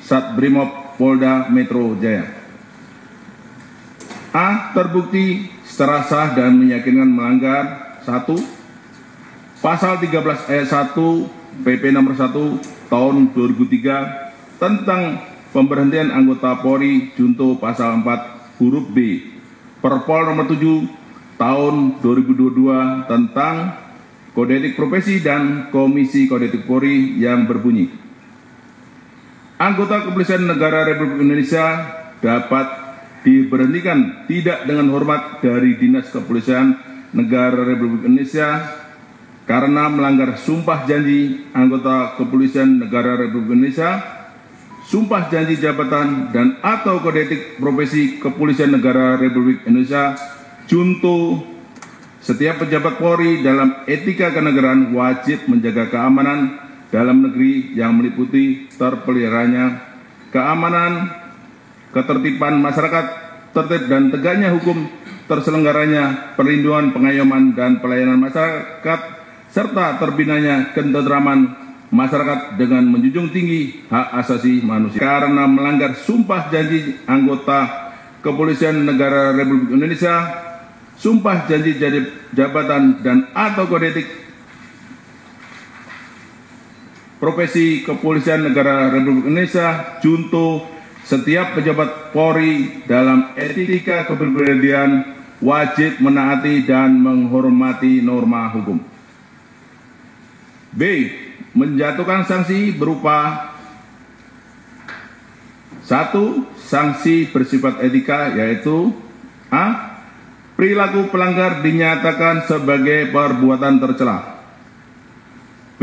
Satbrimob Polda Metro Jaya. A. Terbukti secara sah dan meyakinkan melanggar 1. Pasal 13 ayat 1 PP nomor 1 tahun 2003 tentang pemberhentian anggota Polri junto pasal 4 huruf B Perpol nomor 7 tahun 2022 tentang Kode Etik Profesi dan Komisi Kode Etik Polri yang berbunyi: anggota Kepolisian Negara Republik Indonesia dapat diberhentikan tidak dengan hormat dari Dinas Kepolisian Negara Republik Indonesia karena melanggar sumpah janji anggota Kepolisian Negara Republik Indonesia, sumpah janji jabatan dan atau kode etik profesi Kepolisian Negara Republik Indonesia junto. Setiap pejabat Polri dalam etika kenegaraan wajib menjaga keamanan dalam negeri yang meliputi terpeliharanya keamanan, ketertiban masyarakat, tertib dan tegaknya hukum, terselenggaranya perlindungan, pengayoman dan pelayanan masyarakat, serta terbinanya ketentraman masyarakat dengan menjunjung tinggi hak asasi manusia. Karena melanggar sumpah janji anggota Kepolisian Negara Republik Indonesia, sumpah janji jabatan dan atau kode etik profesi Kepolisian Negara Republik Indonesia junto, setiap pejabat Polri dalam etika kepribadian wajib menaati dan menghormati norma hukum. B. Menjatuhkan sanksi berupa 1. Sanksi bersifat etika, yaitu A. Perilaku pelanggar dinyatakan sebagai perbuatan tercela. B.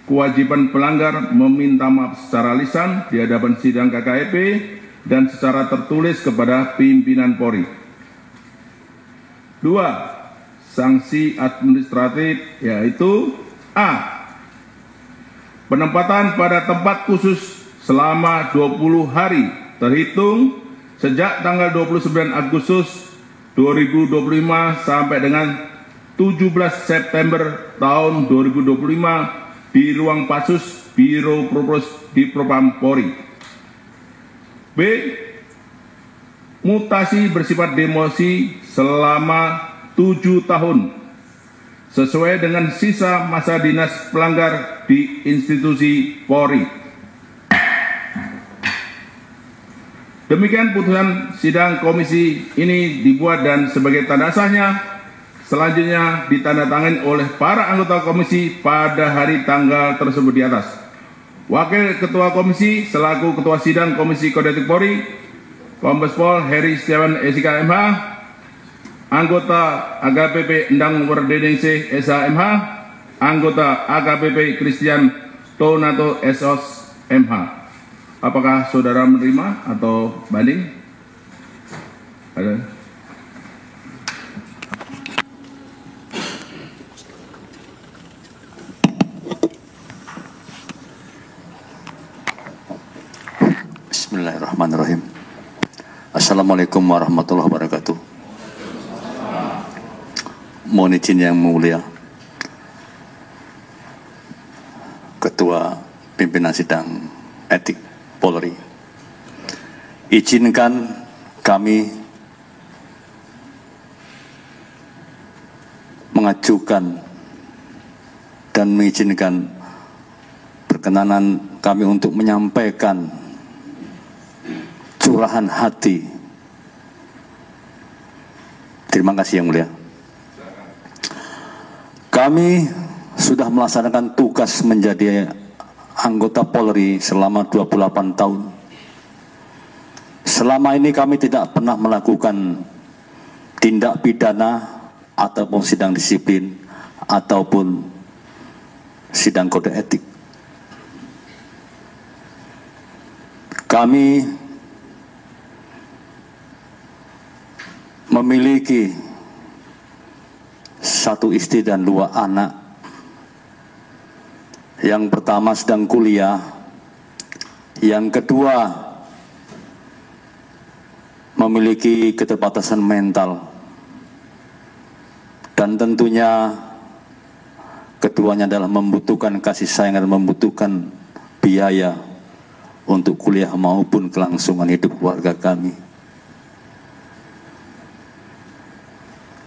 Kewajiban pelanggar meminta maaf secara lisan di hadapan sidang KKEP dan secara tertulis kepada pimpinan Polri. 2. Sanksi administratif, yaitu A. Penempatan pada tempat khusus selama 20 hari terhitung sejak tanggal 29 Agustus 2025 sampai dengan 17 September tahun 2025 di ruang Pasus Biro Propos di Propam Polri. B. Mutasi bersifat demosi selama 7 tahun sesuai dengan sisa masa dinas pelanggar di institusi Polri. Demikian putusan sidang komisi ini dibuat dan sebagai tanda sahnya selanjutnya ditandatangani oleh para anggota komisi pada hari tanggal tersebut di atas. Wakil Ketua Komisi selaku Ketua Sidang Komisi Kode Etik Polri, Kombes Pol Heri Setiawan SIK MH, anggota AKBP Endang Werdeningsih SH MH, anggota AKBP Christian Tonato SOS MH. Apakah saudara menerima atau banding? Ada? Bismillahirrahmanirrahim. Assalamualaikum warahmatullahi wabarakatuh. Mohon izin yang mulia Ketua Pimpinan Sidang Etik Polri, izinkan kami mengajukan dan mengizinkan perkenanan kami untuk menyampaikan curahan hati. Terima kasih yang mulia. Kami sudah melaksanakan tugas menjadi anggota Polri selama 28 tahun. Selama ini kami tidak pernah melakukan tindak pidana ataupun sidang disiplin ataupun sidang kode etik. Kami memiliki satu istri dan 2 anak. Yang pertama sedang kuliah, yang kedua memiliki keterbatasan mental, dan tentunya keduanya adalah membutuhkan kasih sayang dan membutuhkan biaya untuk kuliah maupun kelangsungan hidup keluarga kami.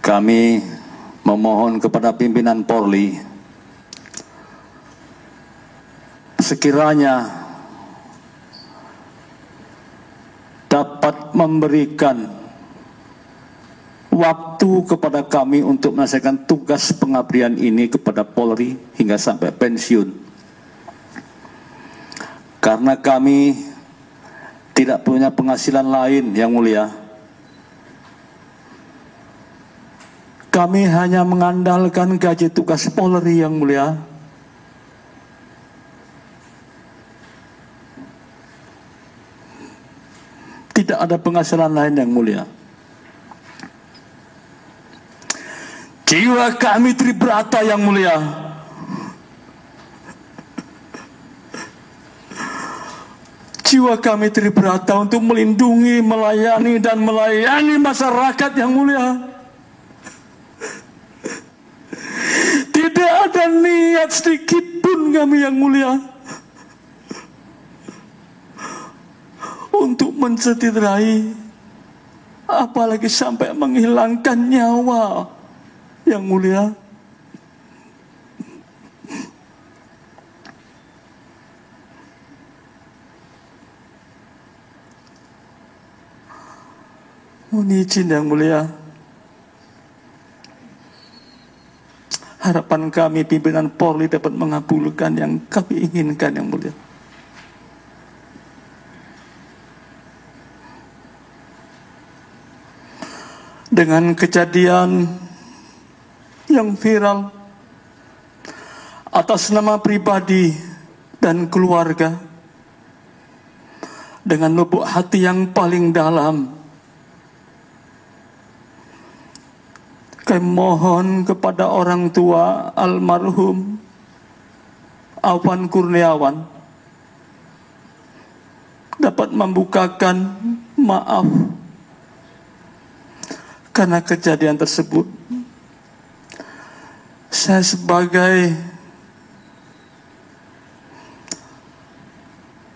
Kami memohon kepada pimpinan Polri, sekiranya dapat memberikan waktu kepada kami untuk menyelesaikan tugas pengabdian ini kepada Polri hingga sampai pensiun. Karena kami tidak punya penghasilan lain, Yang Mulia. Kami hanya mengandalkan gaji tugas Polri, Yang Mulia. Tidak ada penghasilan lain, Yang Mulia. Jiwa kami tribrata, Yang Mulia. Jiwa kami tribrata untuk melindungi, melayani, dan melayani masyarakat, Yang Mulia. Tidak ada niat sedikit pun kami, Yang Mulia, untuk mencederai, apalagi sampai menghilangkan nyawa, Yang Mulia. Mohon izin, Yang Mulia, harapan kami pimpinan Polri dapat mengabulkan yang kami inginkan, Yang Mulia. Dengan kejadian yang viral atas nama pribadi dan keluarga, dengan lubuk hati yang paling dalam, kami mohon kepada orang tua almarhum Afwan Kurniawan dapat membukakan maaf karena kejadian tersebut. Saya sebagai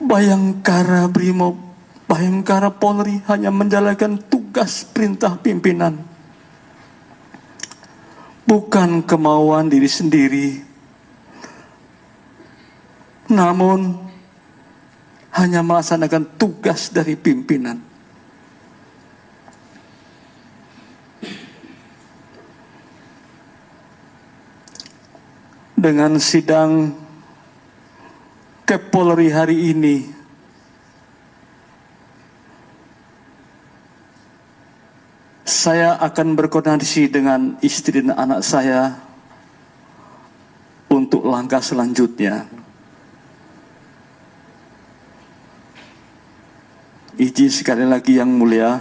Bayangkara Brimob, Bayangkara Polri hanya menjalankan tugas perintah pimpinan, bukan kemauan diri sendiri, namun hanya melaksanakan tugas dari pimpinan. Dengan sidang Kepolri hari ini, saya akan berkoordinasi dengan istri dan anak saya untuk langkah selanjutnya. Izin sekali lagi, Yang Mulia,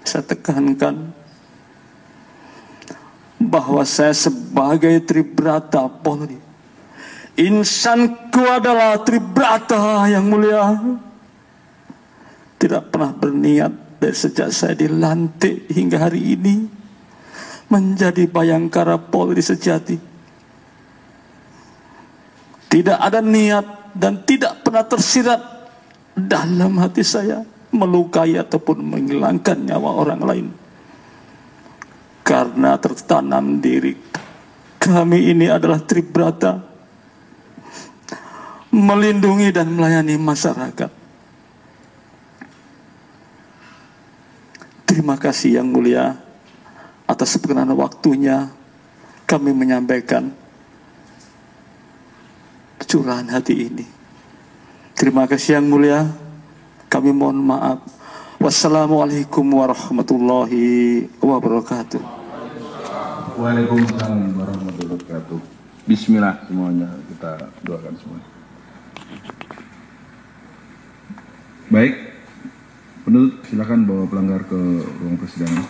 saya tekankan bahwa saya sebagai tribrata Polri, insanku adalah tribrata, Yang Mulia, tidak pernah berniat dari sejak saya dilantik hingga hari ini menjadi Bayangkara Polri sejati. Tidak ada niat dan tidak pernah tersirat dalam hati saya melukai ataupun menghilangkan nyawa orang lain. Karena tertanam diri kami ini adalah tribrata, melindungi dan melayani masyarakat. Terima kasih, Yang Mulia, atas perkenan waktunya kami menyampaikan curahan hati ini. Terima kasih, Yang Mulia. Kami mohon maaf. Wassalamualaikum warahmatullahi wabarakatuh. Waalaikumsalam warahmatullahi wabarakatuh. Bismillah semuanya, kita doakan semua. Baik, penuntut silakan bawa pelanggar ke ruang persidangan.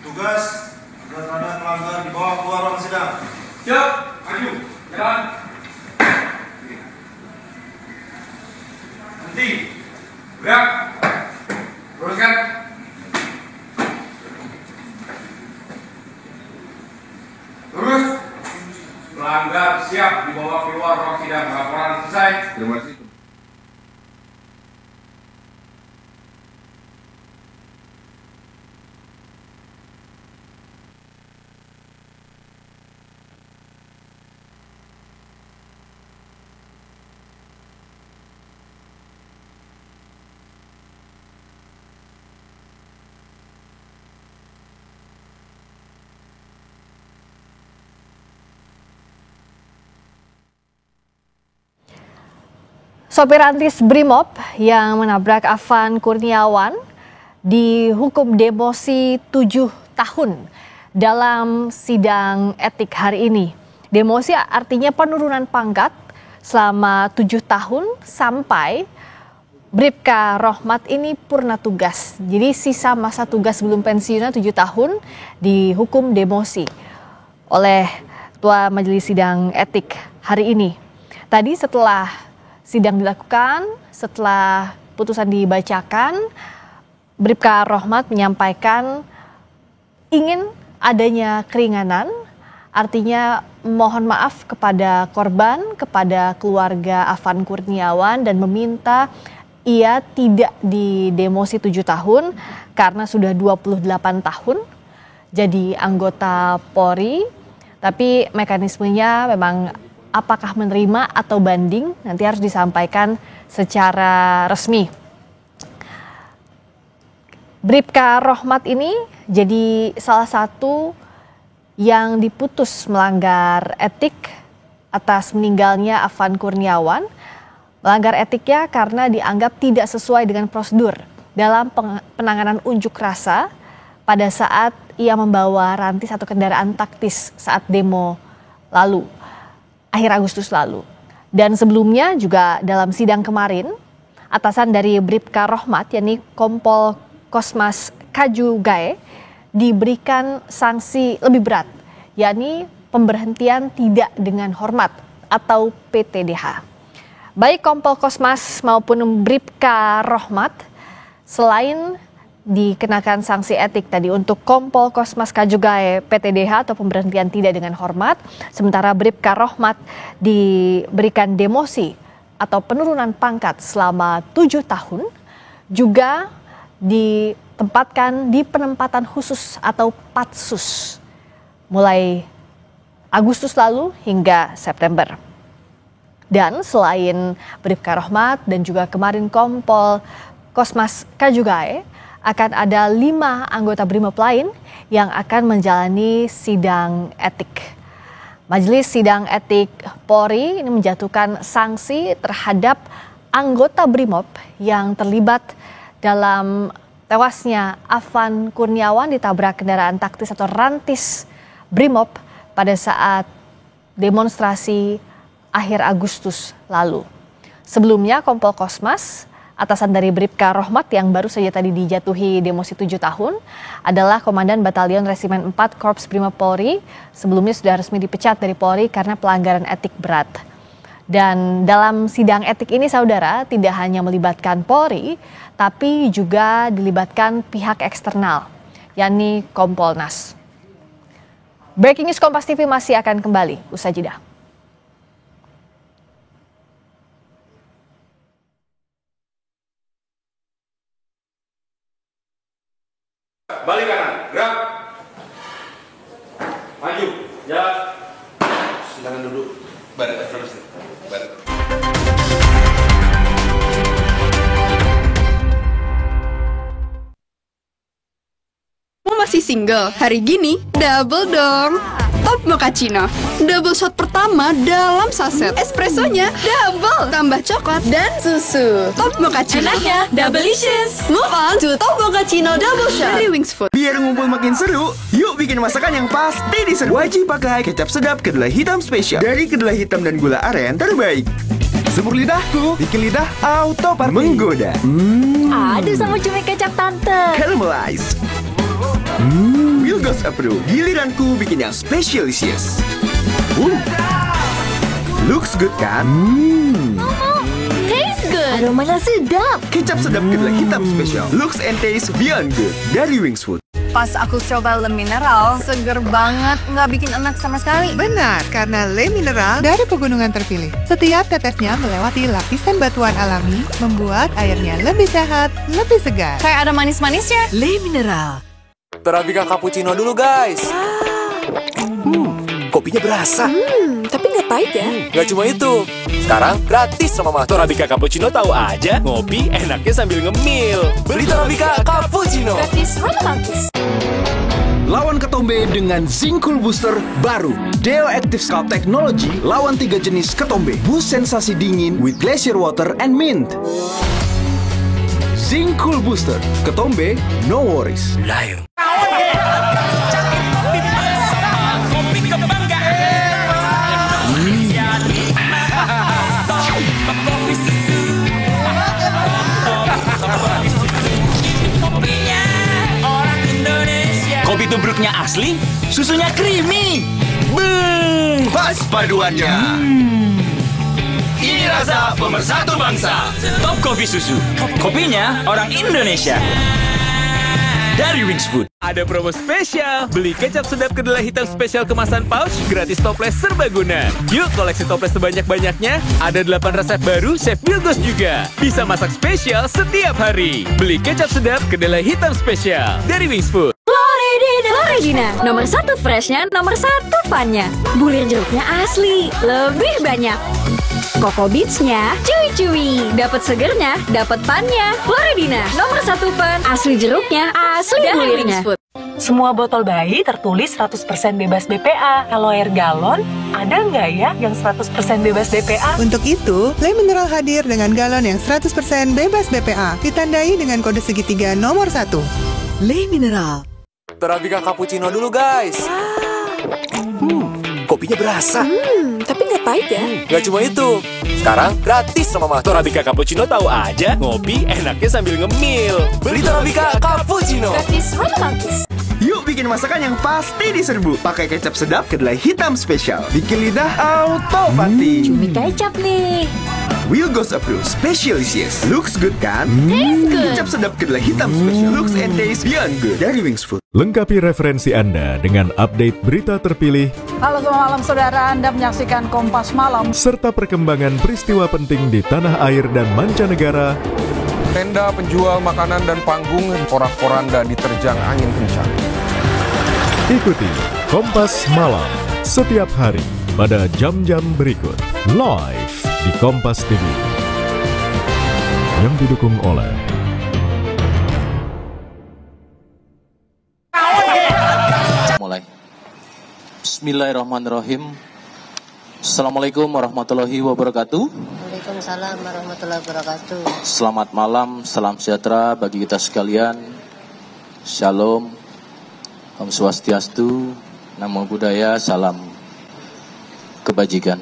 Tugas, agar ada pelanggar dibawa keluar ruang sidang. Siap, maju, jalan. Henti, gerak, luruskan. Lurus. Pelanggar siap dibawa keluar ruang sidang. Laporan selesai. Terima kasih. Sopir Rantis Brimob yang menabrak Afan Kurniawan dihukum demosi 7 tahun dalam sidang etik hari ini. Demosi artinya penurunan pangkat selama 7 tahun sampai Bribka Rohmat ini purna tugas. Jadi sisa masa tugas sebelum pensiunnya 7 tahun dihukum demosi oleh Ketua Majelis Sidang Etik hari ini. Tadi setelah sidang dilakukan, setelah putusan dibacakan, Bribka Rohmat menyampaikan ingin adanya keringanan, artinya mohon maaf kepada korban, kepada keluarga Afan Kurniawan dan meminta ia tidak didemosi 7 tahun karena sudah 28 tahun jadi anggota Polri, tapi mekanismenya memang apakah menerima atau banding nanti harus disampaikan secara resmi. Bribka Rohmat ini jadi salah satu yang diputus melanggar etik atas meninggalnya Afan Kurniawan. Melanggar etiknya karena dianggap tidak sesuai dengan prosedur dalam penanganan unjuk rasa pada saat ia membawa rantis atau kendaraan taktis saat demo lalu. Akhir Agustus lalu. Dan sebelumnya juga dalam sidang kemarin, atasan dari Bribka Rohmat, yakni Kompol Kosmas Kaju Gae, diberikan sanksi lebih berat, yakni pemberhentian tidak dengan hormat atau PTDH. Baik Kompol Kosmas maupun Bribka Rohmat, selain dikenakan sanksi etik tadi untuk Kompol Kosmas Kaju Gae PTDH atau pemberhentian tidak dengan hormat, sementara Bribka Rohmat diberikan demosi atau penurunan pangkat selama 7 tahun, juga ditempatkan di penempatan khusus atau patsus mulai Agustus lalu hingga September. Dan selain Bribka Rohmat dan juga kemarin Kompol Kosmas Kaju Gae, akan ada 5 anggota Brimob lain yang akan menjalani sidang etik. Majelis Sidang Etik Polri ini menjatuhkan sanksi terhadap anggota Brimob yang terlibat dalam tewasnya Afan Kurniawan ditabrak kendaraan taktis atau rantis Brimob pada saat demonstrasi akhir Agustus lalu. Sebelumnya Kompol Kosmas, atasan dari Bribka Rohmat yang baru saja tadi dijatuhi demosi 7 tahun, adalah Komandan Batalion Resimen 4 Korps Brimob Polri. Sebelumnya sudah resmi dipecat dari Polri karena pelanggaran etik berat. Dan dalam sidang etik ini saudara tidak hanya melibatkan Polri, tapi juga dilibatkan pihak eksternal, yakni Kompolnas. Breaking News Kompas TV masih akan kembali usai jeda. Balik kanan, gerak. Maju, jalan. Silakan duduk. Barat terus. Barat. Kamu masih single? Hari gini double dong. Top Mochaccino, double shot pertama dalam saset. Espressonya double, tambah coklat dan susu. Top Mochaccino, enaknya doubleicious. Move on to Top Mochaccino double shot dari Wings Food. Biar ngumpul makin seru, yuk bikin masakan yang pasti diseru. Wajib pakai kecap sedap kedelai hitam spesial dari kedelai hitam dan gula aren terbaik. Semur lidahku, bikin lidah auto party. Menggoda. Aduh sama cumi kecap tante. Caramelize. Wilgos Approve. Giliranku bikin yang specialicious. Looks good kan? Taste good. Aromanya sedap. Kecap sedap kedelai hitam spesial. Looks and taste beyond good dari Wings Food. Pas aku coba Le Mineral, seger banget, nggak bikin enak sama sekali. Benar, karena Le Mineral dari pegunungan terpilih. Setiap tetesnya melewati lapisan batuan alami, membuat airnya lebih sehat, lebih segar. Kayak ada manis-manisnya. Le Mineral. Torabika cappuccino dulu, guys. Kopinya berasa. Tapi nggak pahit ya? Nggak cuma itu. Sekarang gratis sama Mama. Torabika cappuccino tahu aja. Ngopi enaknya sambil ngemil. Beli Torabika cappuccino. Gratis romantis. Lawan ketombe dengan Zinc Cool Booster baru. Deo Active Scalp Technology lawan 3 jenis ketombe. Boost sensasi dingin with glacier water and mint. Zinc Cool Booster. Ketombe, no worries. Lion. Kopi tubruknya asli, susunya creamy. Pas paduannya. Ini rasa pemersatu bangsa. Top Coffee Susu. Kopinya orang Indonesia. Dari Wings Food. Ada promo spesial. Beli kecap sedap kedelai hitam spesial kemasan pouch, gratis toples serbaguna. Yuk koleksi toples sebanyak-banyaknya. Ada 8 resep baru, Chef Bilgos juga. Bisa masak spesial setiap hari. Beli kecap sedap kedelai hitam spesial dari Wings Food. Floridina, nomor 1 freshnya, nomor 1 funnya. Bulir jeruknya asli, lebih banyak. Coco Beats-nya cuy-cuy, dapat segernya, dapat funnya. Floridina, nomor 1 fun, asli jeruknya, asli bulirnya. Semua botol bayi tertulis 100% bebas BPA. Kalau air galon, ada nggak ya yang 100% bebas BPA? Untuk itu, Le Mineral hadir dengan galon yang 100% bebas BPA, ditandai dengan kode segitiga nomor 1. Le Mineral. Torabika cappuccino dulu, guys. Kopinya berasa. Tapi nggak pahit ya? Nggak cuma itu. Sekarang gratis sama Mama. Torabika cappuccino tahu aja. Ngopi enaknya sambil ngemil. Beli Torabika cappuccino. Gratis romantis. Yuk bikin masakan yang pasti diserbu. Pakai kecap sedap kedelai hitam spesial. Bikin lidah auto pati. Cumi kecap nih. Wilgos Approved Specialist. Looks good kan? Taste good. Kecap sedap kedelai hitam spesial. Looks and taste beyond good. Dari Wings Food. Lengkapi referensi Anda dengan update berita terpilih. Halo selamat malam saudara, Anda menyaksikan Kompas Malam. Serta perkembangan peristiwa penting di tanah air dan mancanegara. Tenda penjual makanan dan panggung porak-poranda diterjang angin kencang. Ikuti Kompas Malam setiap hari pada jam-jam berikut. Live di Kompas TV. Yang didukung oleh Mulai. Bismillahirrahmanirrahim. Assalamualaikum warahmatullahi wabarakatuh. Waalaikumsalam warahmatullahi wabarakatuh. Selamat malam, salam sejahtera bagi kita sekalian. Shalom, Om Swastiastu, Namo Buddhaya, salam kebajikan.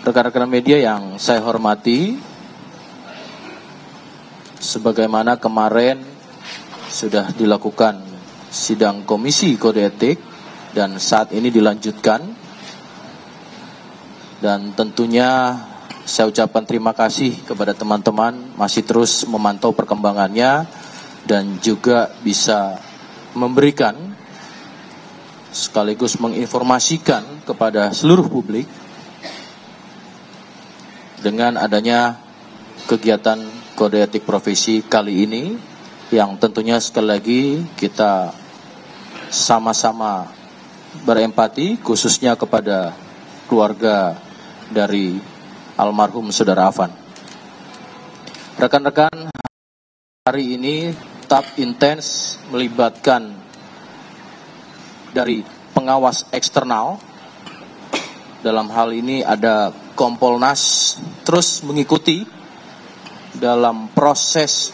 Rekan-rekan media yang saya hormati, sebagaimana kemarin sudah dilakukan sidang Komisi Kode Etik dan saat ini dilanjutkan, dan tentunya saya ucapkan terima kasih kepada teman-teman masih terus memantau perkembangannya dan juga bisa memberikan sekaligus menginformasikan kepada seluruh publik dengan adanya kegiatan Kode Etik Profesi kali ini yang tentunya sekali lagi kita sama-sama berempati khususnya kepada keluarga dari almarhum Saudara Afan. Rekan-rekan, hari ini tetap intens melibatkan dari pengawas eksternal. Dalam hal ini ada Kompolnas terus mengikuti dalam proses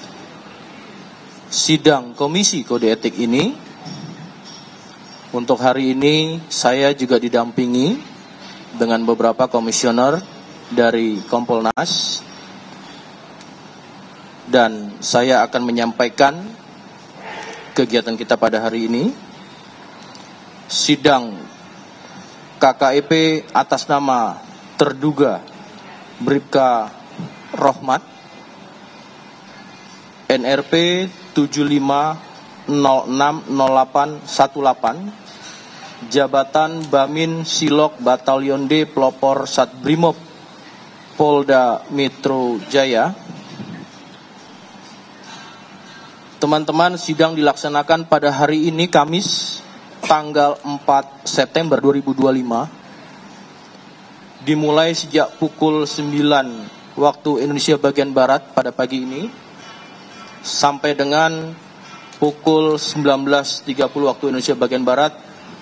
sidang Komisi Kode Etik ini. Untuk hari ini saya juga didampingi dengan beberapa komisioner dari Kompolnas dan saya akan menyampaikan kegiatan kita pada hari ini. Sidang KKEP atas nama terduga Bribka Rohmat NRP 060818 jabatan Bamin Silok Batalion D Pelopor Satbrimob Polda Metro Jaya. Teman-teman, sidang dilaksanakan pada hari ini Kamis tanggal 4 September 2025 dimulai sejak pukul 9 waktu Indonesia bagian Barat pada pagi ini sampai dengan pukul 19.30 waktu Indonesia bagian Barat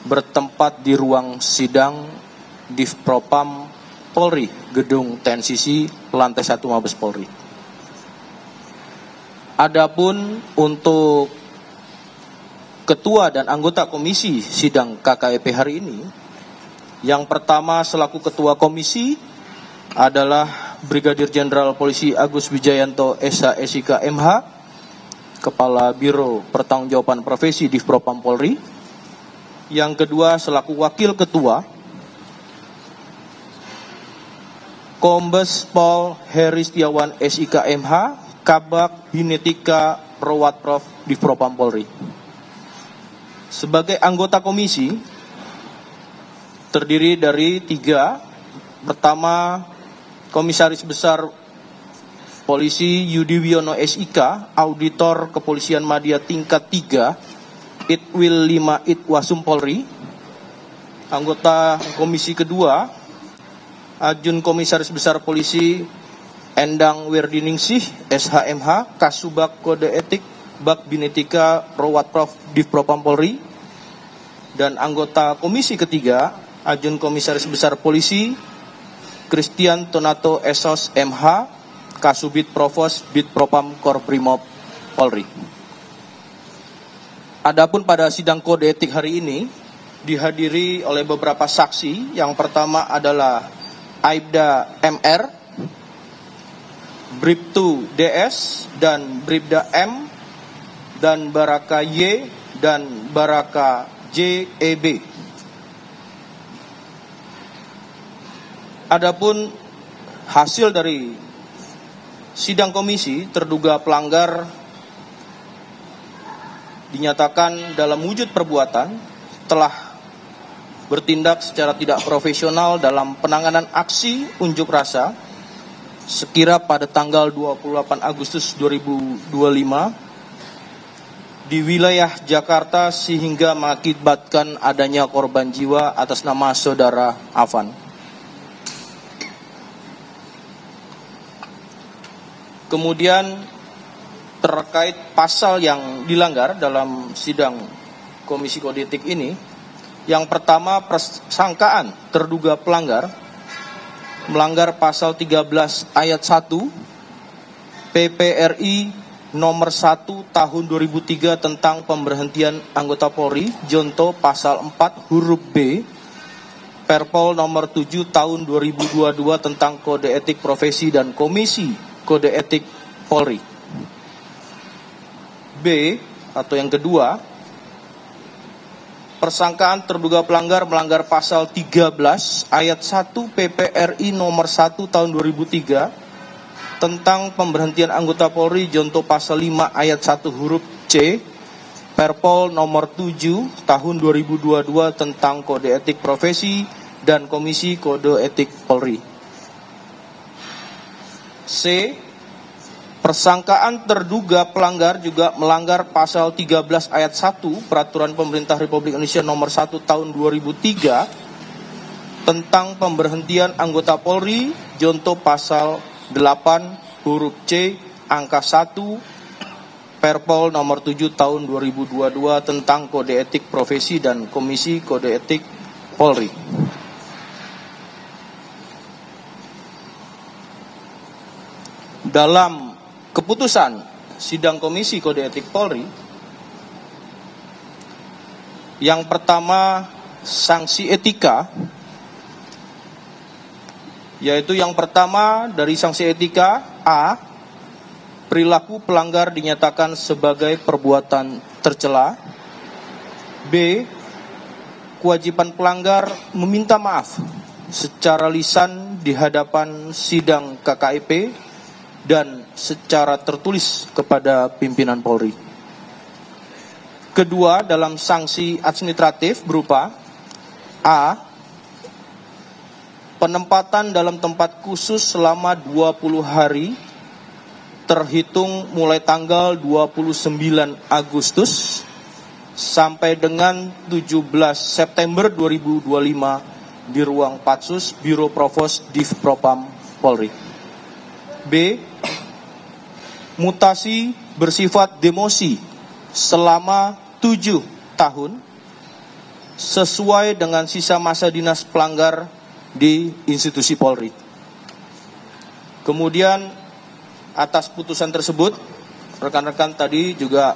bertempat di ruang sidang Divpropam Polri, Gedung TNCC, lantai 1 Mabes Polri. Adapun untuk ketua dan anggota komisi sidang KKEP hari ini, yang pertama selaku ketua komisi adalah Brigadir Jenderal Polisi Agus Wijayanto SH SIK MH, Kepala Biro Pertanggungjawaban Profesi Divpropam Polri. Yang kedua selaku wakil ketua, Kombes Pol Heri Setiawan SIK MH, Kabak Binetika Rowatprov Divpropam Polri. Sebagai anggota komisi terdiri dari 3. Pertama, Komisaris Besar Polisi Yudi Wiono SIK, Auditor Kepolisian Madya tingkat 3, Itwil 5 Itwasum Polri. Anggota komisi kedua, Ajun Komisaris Besar Polisi Endang Werdiningsih SHMH, Kasubag Kode Etik Bak Binetika Rowatprov Divpropam Polri. Dan anggota komisi ketiga, Ajun Komisaris Besar Polisi Christian Tonato Esos MH, Kasubit Provos Bitpropam Korprimob Polri. Adapun pada sidang kode etik hari ini dihadiri oleh beberapa saksi. Yang pertama adalah Aibda MR, Bribtu DS, dan Bribda M, dan Baraka Y, dan Baraka JEB. Adapun hasil dari sidang komisi, terduga pelanggar dinyatakan dalam wujud perbuatan telah bertindak secara tidak profesional dalam penanganan aksi unjuk rasa sekira pada tanggal 28 Agustus 2025 di wilayah Jakarta sehingga mengakibatkan adanya korban jiwa atas nama saudara Afan. Kemudian terkait pasal yang dilanggar dalam sidang Komisi Kode Etik ini, yang pertama persangkaan terduga pelanggar melanggar pasal 13 ayat 1 PPRI nomor 1 tahun 2003 tentang pemberhentian anggota Polri, Jonto pasal 4 huruf B Perpol nomor 7 tahun 2022 tentang Kode Etik Profesi dan Komisi Kode Etik Polri. B atau yang kedua, persangkaan terduga pelanggar melanggar pasal 13 ayat 1 PPRI nomor 1 tahun 2003 tentang pemberhentian anggota Polri, Jonto pasal 5 ayat 1 huruf C Perpol nomor 7 tahun 2022 tentang Kode Etik Profesi dan Komisi Kode Etik Polri. C. Persangkaan terduga pelanggar juga melanggar pasal 13 ayat 1 Peraturan Pemerintah Republik Indonesia nomor 1 tahun 2003 tentang pemberhentian anggota Polri, Jonto pasal 8 huruf C angka 1 Perpol nomor 7 tahun 2022 tentang Kode Etik Profesi dan Komisi Kode Etik Polri. Dalam keputusan sidang Komisi Kode Etik Polri, yang pertama sanksi etika, yaitu yang pertama dari sanksi etika A, perilaku pelanggar dinyatakan sebagai perbuatan tercela. B, kewajiban pelanggar meminta maaf secara lisan di hadapan sidang KKEP dan secara tertulis kepada pimpinan Polri. kedua dalam sanksi administratif berupa A. Penempatan dalam tempat khusus selama 20 hari terhitung mulai tanggal 29 Agustus sampai dengan 17 September 2025 di ruang Patsus Biro Provos Div Propam Polri. B. Mutasi bersifat demosi selama 7 tahun sesuai dengan sisa masa dinas pelanggar di institusi Polri. Kemudian atas putusan tersebut, rekan-rekan tadi juga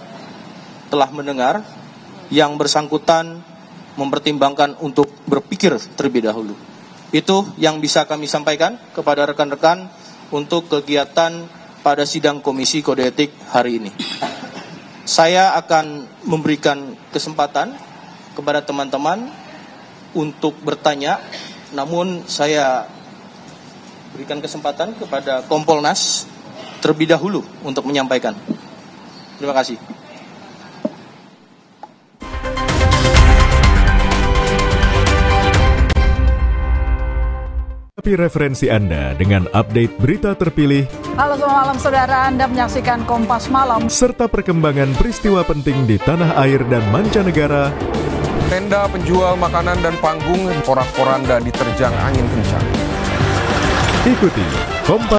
telah mendengar yang bersangkutan mempertimbangkan untuk berpikir terlebih dahulu. Itu yang bisa kami sampaikan kepada rekan-rekan untuk kegiatan pada sidang Komisi Kode Etik hari ini. Saya akan memberikan kesempatan kepada teman-teman untuk bertanya, namun saya berikan kesempatan kepada Kompolnas terlebih dahulu untuk menyampaikan. Terima kasih. Tapi referensi Anda dengan update berita terpilih. Halo selamat malam saudara, Anda menyaksikan Kompas Malam. Serta perkembangan peristiwa penting di tanah air dan mancanegara. Tenda penjual makanan dan panggung porak-poranda diterjang angin kencang. Ikuti Kompas